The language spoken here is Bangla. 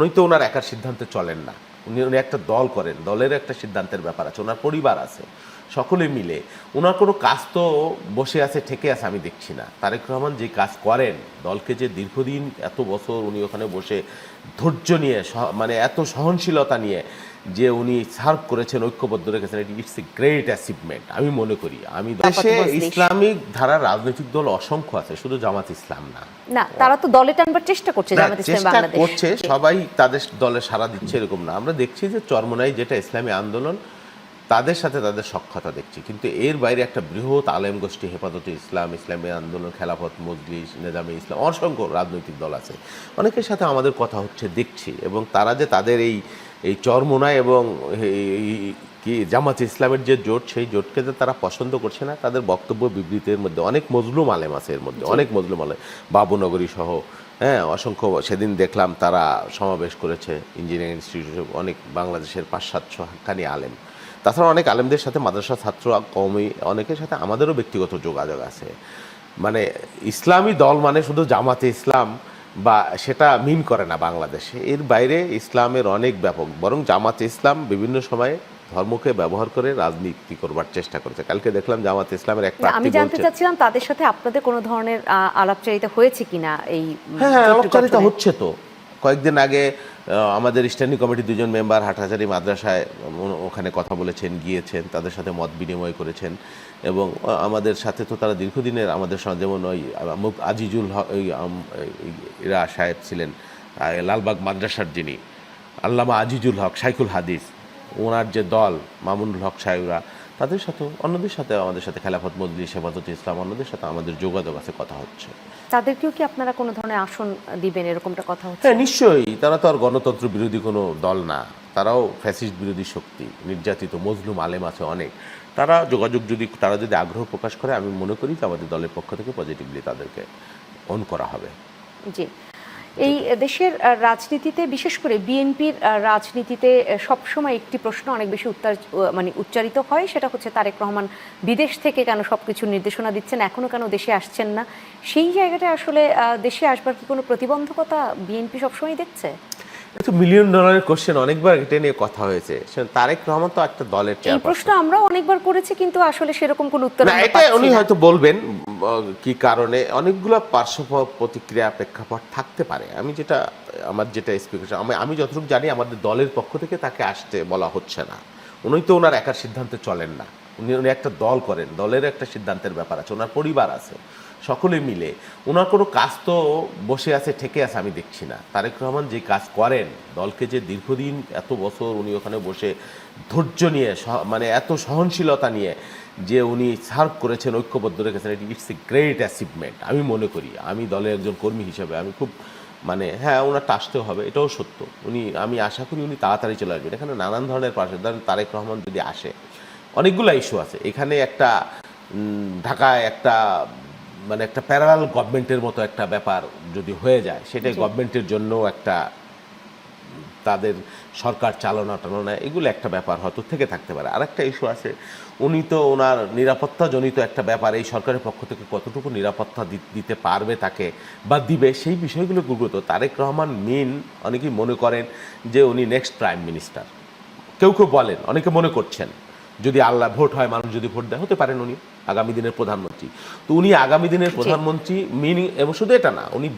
উনি তো ওনার একার সিদ্ধান্তে চলেন না, উনি একটা দল করেন, দলের একটা সিদ্ধান্তের ব্যাপার আছে, ওনার পরিবার আছে, সকলে মিলে ওনার কোনো কাজ তো বসে আছে ঠেকে আছে আমি দেখছি না। তারেক রহমান যে কাজ করেন, দলকে যে দীর্ঘদিন এত বছর উনি ওখানে বসে ধৈর্য নিয়ে মানে এত সহনশীলতা নিয়ে যে উনি সার্ভ করেছেন, ঐক্যবদ্ধ রেখেছেন, ইটস এ গ্রেট অ্যাচিভমেন্ট আমি মনে করি। আমি দেশে ইসলামিক ধারার রাজনৈতিক দল অসংখ্য আছে, শুধু জামাত ইসলাম না। না, তারা তো দলে টানবার চেষ্টা করছে, জামাত ইসলাম বাংলাদেশ করছে, সবাই তাদের দলে সাড়া দিচ্ছে এরকম না। আমরা দেখছি যে চরমোনাই যেটা ইসলামী আন্দোলন, তাদের সাথে তাদের সখ্যতা দেখছি, কিন্তু এর বাইরে একটা বৃহৎ আলেম গোষ্ঠী, হেফাজতে ইসলাম, ইসলামী আন্দোলন, খেলাফত মজলিস, নেজামে ইসলাম, অসংখ্য রাজনৈতিক দল আছে, অনেকের সাথে আমাদের কথা হচ্ছে দেখছি। এবং তারা যে তাদের এই চরমোনাই এবং কি জামাত ইসলামের যে জোট, সেই জোটকে যে তারা পছন্দ করছে না, তাদের বক্তব্য বিবৃতির মধ্যে অনেক মজলুম আলেম আছে, এর মধ্যে অনেক মজলুম আলেম, বাবুনগরী সহ, হ্যাঁ, অসংখ্য। সেদিন দেখলাম তারা সমাবেশ করেছে ইঞ্জিনিয়ারিং ইনস্টিটিউটে, অনেক বাংলাদেশের 500-700 হাক্কানি আলেম। তাছাড়া অনেক আলেমদের সাথে, মাদ্রাসা ছাত্র কওমি অনেকের সাথে আমাদেরও ব্যক্তিগত যোগাযোগ আছে। মানে ইসলামী দল মানে শুধু জামাতে ইসলাম বা সেটা মিন করে না বাংলাদেশে, এর বাইরে ইসলামের অনেক ব্যাপক, বরং জামাতে ইসলাম বিভিন্ন সময়ে ধর্মকে ব্যবহার করে রাজনীতি করবার চেষ্টা করেছে। কালকে দেখলাম জামাতে ইসলামের এক প্রার্থী, আমি জানতে চাচ্ছিলাম তাদের সাথে আপনাদের কোনো ধরনের আলাপচারিতা হয়েছে কিনা এই? হ্যাঁ, আলাপচারিতা হচ্ছে তো। কয়েকদিন আগে আমাদের স্ট্যান্ডিং কমিটির 2জন মেম্বার হাটহাজারী মাদ্রাসায় ওখানে কথা বলেছেন, গিয়েছেন, তাদের সাথে মত বিনিময় করেছেন। এবং আমাদের সাথে তো তারা দীর্ঘদিনের আমাদের সঙ্গে, যেমন ওই আজিজুল হক, ওই ইরা সাহেব ছিলেন লালবাগ মাদ্রাসার, যিনি আল্লামা আজিজুল হক শাইখুল হাদিস, ওনার যে দল মামুনুল হক সাহেবরা, তাদের সাথেও, অন্যদের সাথে, আমাদের সাথে খেলাফত মজলিস, হেফাজতে ইসলাম, অন্যদের সাথে আমাদের যোগাযোগ আছে, কথা হচ্ছে। তাদেরকেও কি আপনারা কোনো ধরনের আসন দিবেন, এরকমটা কথা হচ্ছে? হ্যাঁ, নিশ্চয়ই। তারা তো আর গণতন্ত্র বিরোধী কোনো দল না, তারাও ফ্যাসিস্ট বিরোধী শক্তি, নির্যাতিত মজলুম আলেম আছে অনেক। তারা যোগাযোগ যদি, তারা যদি আগ্রহ প্রকাশ করে, আমি মনে করি যে আমাদের দলের পক্ষ থেকে পজিটিভলি তাদেরকে অন করা হবে। জি, এই দেশের রাজনীতিতে, বিশেষ করে বিএনপির রাজনীতিতে সবসময় একটি প্রশ্ন অনেক বেশি উচ্চারিত হয়, সেটা হচ্ছে তারেক রহমান বিদেশ থেকে কেন সবকিছু নির্দেশনা দিচ্ছেন, এখনো কেন দেশে আসছেন না? সেই জায়গাটা আসলে দেশে আসবার কি কোনো প্রতিবন্ধকতা বিএনপি সবসময় দেখছে? এটা মিলিয়ন ডলারের কোশ্চেন, অনেকবার এটা নিয়ে কথা হয়েছে। তারেক রহমান তো একটা দলের এই চেয়ারপারসন। প্রশ্ন আমরাও অনেকবার করেছি, কিন্তু আসলে সেরকম কোনো উত্তর না, আমরা এটা পাচ্ছি উনি না। হয়তো বলবেন কি কারণে, অনেকগুলো পার্শ্ব প্রতিক্রিয়া, প্রেক্ষাপট থাকতে পারে। আমি যেটা, আমার যেটা এক্সপেকটেশন, আমি যতটুকু জানি আমাদের দলের পক্ষ থেকে তাকে আসতে বলা হচ্ছে না। উনি তো ওনার একার সিদ্ধান্তে চলেন না, উনি একটা দল করেন, দলের একটা সিদ্ধান্তের ব্যাপার আছে, ওনার পরিবার আছে, সকলে মিলে ওনার কোনো কাজ তো বসে আছে ঠেকে আছে আমি দেখছি না। তারেক রহমান যে কাজ করেন, দলকে যে দীর্ঘদিন এত বছর উনি ওখানে বসে ধৈর্য নিয়ে, মানে এত সহনশীলতা নিয়ে যে উনি সার্ভ করেছেন, ঐক্যবদ্ধ রেখেছেন, ইটস এ গ্রেট অ্যাচিভমেন্ট আমি মনে করি। আমি দলের একজন কর্মী হিসেবে আমি খুব, মানে হ্যাঁ, ওনারটা আসতেও হবে, এটাও সত্য। আমি আশা করি উনি তাড়াতাড়ি চলে আসবেন। এখানে নানান ধরনের পাশে, ধরেন তারেক রহমান যদি আসে, অনেকগুলো ইস্যু আছে এখানে। একটা ঢাকায় একটা, মানে একটা প্যারালাল গভর্নমেন্টের মতো একটা ব্যাপার যদি হয়ে যায়, সেটাই গভর্নমেন্টের জন্য একটা, তাদের সরকার চালনা টালনা, এগুলো একটা ব্যাপার হয়তো থেকে থাকতে পারে। আর একটা ইস্যু আছে, উনি তো ওনার নিরাপত্তাজনিত একটা ব্যাপার, এই সরকারের পক্ষ থেকে কতটুকু নিরাপত্তা দিতে পারবে তাকে বা দিবে, সেই বিষয়গুলো গুরুত্ব। তারেক রহমান অনেকেই মনে করেন যে উনি নেক্সট প্রাইম মিনিস্টার, কেউ কেউ বলেন, অনেকে মনে করছেন যদি আল্লাহ ভোট হয়, মানুষ যদি ভোট দেয়, হতে পারেন উনি আগামী দিনের প্রধানমন্ত্রী। তো উনি আগামী দিনের প্রধানমন্ত্রী এবং শুধু এটা না, উনি